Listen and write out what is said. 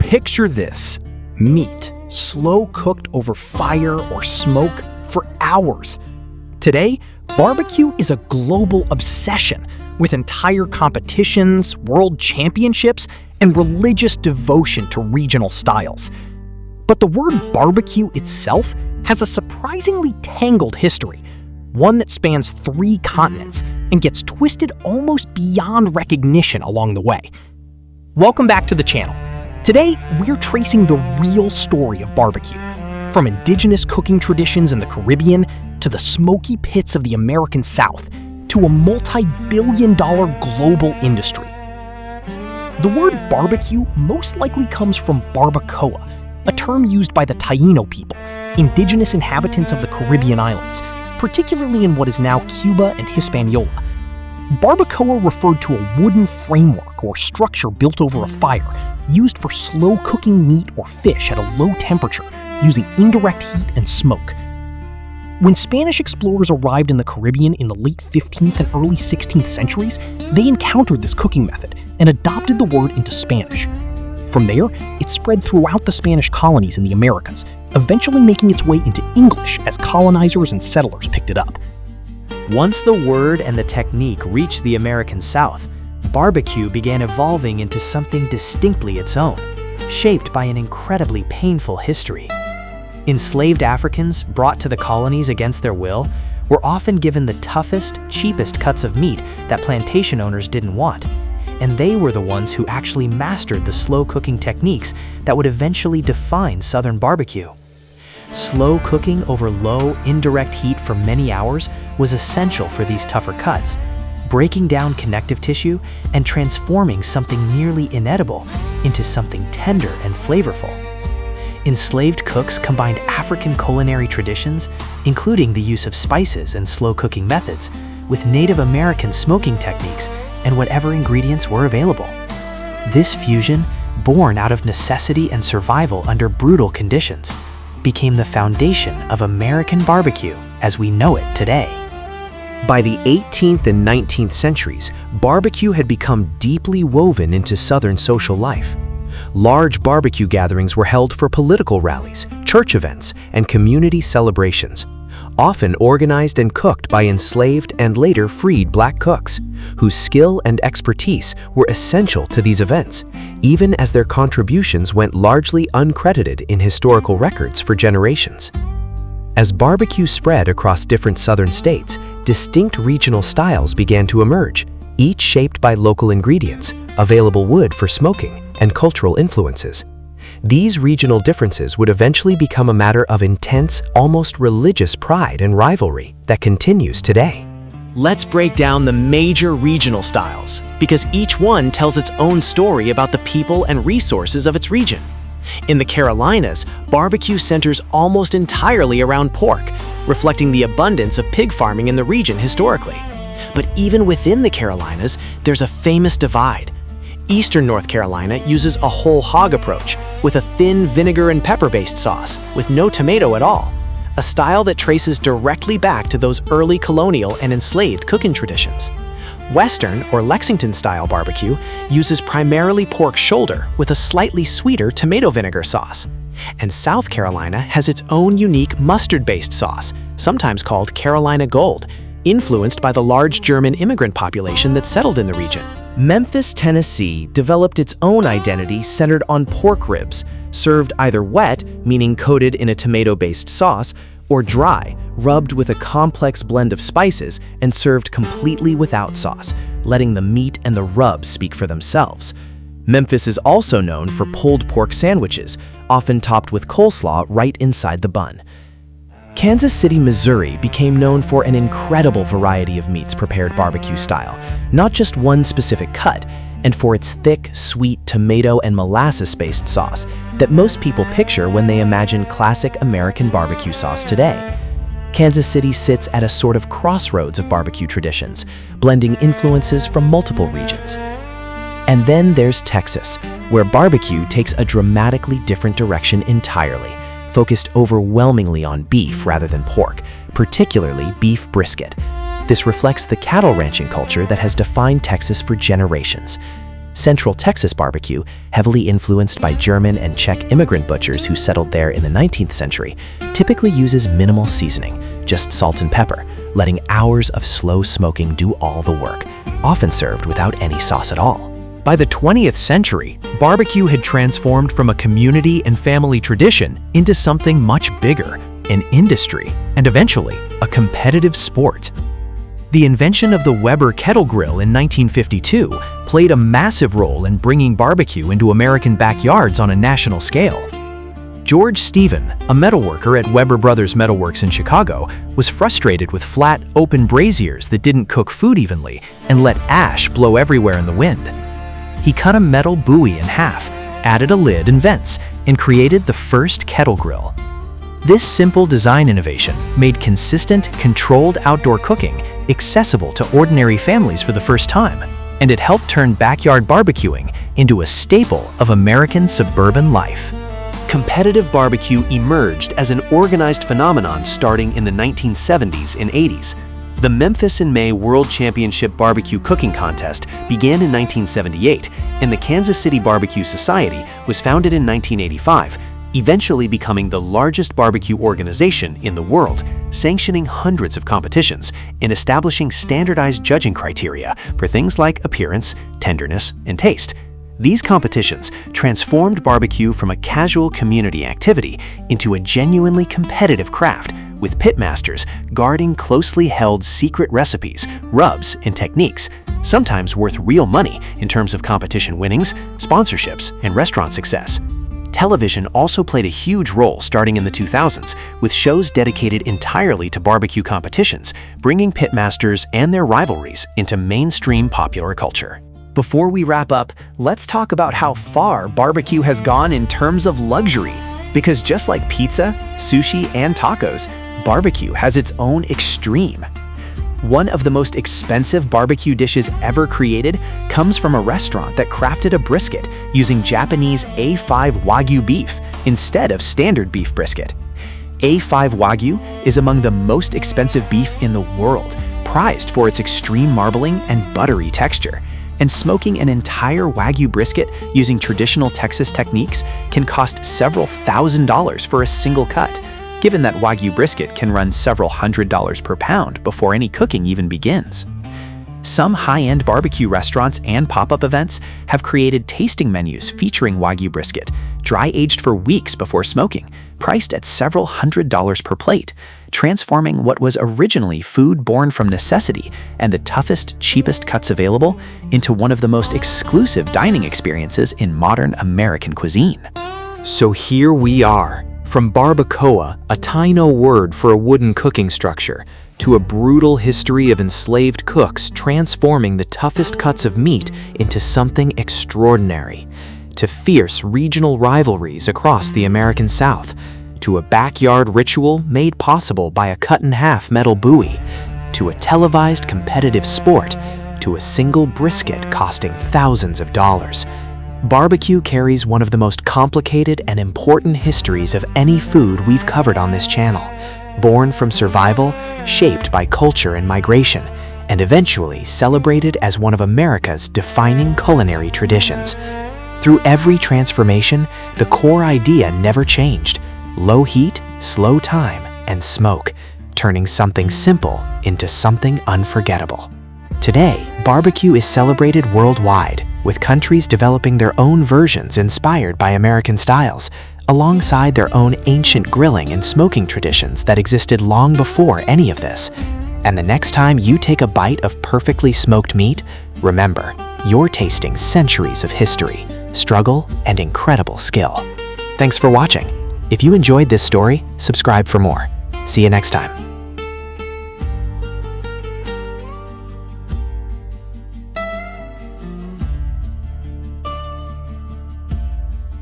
Picture this: meat, slow cooked over fire or smoke for hours. Today, barbecue is a global obsession, with entire competitions, world championships, and religious devotion to regional styles. But the word barbecue itself has a surprisingly tangled history, one that spans 3 continents and gets twisted almost beyond recognition along the way. Welcome back to the channel. Today, we're tracing the real story of barbecue, from indigenous cooking traditions in the Caribbean to the smoky pits of the American South, to a multi-billion-dollar global industry. The word barbecue most likely comes from barbacoa, a term used by the Taino people, indigenous inhabitants of the Caribbean islands, particularly in what is now Cuba and Hispaniola. Barbacoa referred to a wooden framework or structure built over a fire, used for slow cooking meat or fish at a low temperature, using indirect heat and smoke. When Spanish explorers arrived in the Caribbean in the late 15th and early 16th centuries, they encountered this cooking method and adopted the word into Spanish. From there, it spread throughout the Spanish colonies in the Americas, eventually making its way into English as colonizers and settlers picked it up. Once the word and the technique reached the American South, barbecue began evolving into something distinctly its own, shaped by an incredibly painful history. Enslaved Africans, brought to the colonies against their will, were often given the toughest, cheapest cuts of meat that plantation owners didn't want, and they were the ones who actually mastered the slow cooking techniques that would eventually define Southern barbecue. Slow cooking over low, indirect heat for many hours was essential for these tougher cuts, breaking down connective tissue and transforming something nearly inedible into something tender and flavorful. Enslaved cooks combined African culinary traditions, including the use of spices and slow cooking methods, with Native American smoking techniques and whatever ingredients were available. This fusion, born out of necessity and survival under brutal conditions, became the foundation of American barbecue as we know it today. By the 18th and 19th centuries, barbecue had become deeply woven into Southern social life. Large barbecue gatherings were held for political rallies, church events, and community celebrations, often organized and cooked by enslaved and later freed Black cooks, whose skill and expertise were essential to these events, even as their contributions went largely uncredited in historical records for generations. As barbecue spread across different Southern states, distinct regional styles began to emerge, each shaped by local ingredients, available wood for smoking, and cultural influences. These regional differences would eventually become a matter of intense, almost religious pride and rivalry that continues today. Let's break down the major regional styles, because each one tells its own story about the people and resources of its region. In the Carolinas, barbecue centers almost entirely around pork, reflecting the abundance of pig farming in the region historically. But even within the Carolinas, there's a famous divide. Eastern North Carolina uses a whole hog approach, with a thin vinegar and pepper-based sauce, with no tomato at all, a style that traces directly back to those early colonial and enslaved cooking traditions. Western or Lexington-style barbecue uses primarily pork shoulder with a slightly sweeter tomato vinegar sauce. And South Carolina has its own unique mustard-based sauce, sometimes called Carolina Gold, influenced by the large German immigrant population that settled in the region. Memphis, Tennessee developed its own identity centered on pork ribs, served either wet, meaning coated in a tomato-based sauce, or dry, rubbed with a complex blend of spices and served completely without sauce, letting the meat and the rub speak for themselves. Memphis is also known for pulled pork sandwiches, often topped with coleslaw right inside the bun. Kansas City, Missouri became known for an incredible variety of meats prepared barbecue style, not just one specific cut, and for its thick, sweet tomato and molasses-based sauce that most people picture when they imagine classic American barbecue sauce today. Kansas City sits at a sort of crossroads of barbecue traditions, blending influences from multiple regions. And then there's Texas, where barbecue takes a dramatically different direction entirely, focused overwhelmingly on beef rather than pork, particularly beef brisket. This reflects the cattle ranching culture that has defined Texas for generations. Central Texas barbecue, heavily influenced by German and Czech immigrant butchers who settled there in the 19th century, typically uses minimal seasoning, just salt and pepper, letting hours of slow smoking do all the work, often served without any sauce at all. By the 20th century, barbecue had transformed from a community and family tradition into something much bigger, an industry, and eventually a competitive sport. The invention of the Weber kettle grill in 1952 played a massive role in bringing barbecue into American backyards on a national scale. George Stephen, a metalworker at Weber Brothers Metalworks in Chicago, was frustrated with flat, open braziers that didn't cook food evenly and let ash blow everywhere in the wind. He cut a metal buoy in half, added a lid and vents, and created the first kettle grill. This simple design innovation made consistent, controlled outdoor cooking accessible to ordinary families for the first time, and it helped turn backyard barbecuing into a staple of American suburban life. Competitive barbecue emerged as an organized phenomenon starting in the 1970s and 80s. The Memphis in May World Championship Barbecue Cooking Contest began in 1978, and the Kansas City Barbecue Society was founded in 1985, eventually becoming the largest barbecue organization in the world, sanctioning hundreds of competitions and establishing standardized judging criteria for things like appearance, tenderness, and taste. These competitions transformed barbecue from a casual community activity into a genuinely competitive craft, with pitmasters guarding closely held secret recipes, rubs, and techniques, sometimes worth real money in terms of competition winnings, sponsorships, and restaurant success. Television also played a huge role starting in the 2000s, with shows dedicated entirely to barbecue competitions, bringing pitmasters and their rivalries into mainstream popular culture. Before we wrap up, let's talk about how far barbecue has gone in terms of luxury. Because just like pizza, sushi, and tacos, barbecue has its own extreme. One of the most expensive barbecue dishes ever created comes from a restaurant that crafted a brisket using Japanese A5 Wagyu beef instead of standard beef brisket. A5 Wagyu is among the most expensive beef in the world, prized for its extreme marbling and buttery texture. And smoking an entire Wagyu brisket using traditional Texas techniques can cost several $1,000s for a single cut, given that Wagyu brisket can run several $100s per pound before any cooking even begins. Some high-end barbecue restaurants and pop-up events have created tasting menus featuring Wagyu brisket, dry-aged for weeks before smoking, priced at several $100s per plate, transforming what was originally food born from necessity and the toughest, cheapest cuts available into one of the most exclusive dining experiences in modern American cuisine. So here we are, from barbacoa, a Taino word for a wooden cooking structure, to a brutal history of enslaved cooks transforming the toughest cuts of meat into something extraordinary, to fierce regional rivalries across the American South, to a backyard ritual made possible by a cut-in-half metal buoy, to a televised competitive sport, to a single brisket costing thousands of dollars. Barbecue carries one of the most complicated and important histories of any food we've covered on this channel, born from survival, shaped by culture and migration, and eventually celebrated as one of America's defining culinary traditions. Through every transformation, the core idea never changed: low heat, slow time, and smoke, turning something simple into something unforgettable. Today, barbecue is celebrated worldwide, with countries developing their own versions inspired by American styles, alongside their own ancient grilling and smoking traditions that existed long before any of this. And the next time you take a bite of perfectly smoked meat, remember, you're tasting centuries of history, struggle, and incredible skill. Thanks for watching. If you enjoyed this story, subscribe for more. See you next time.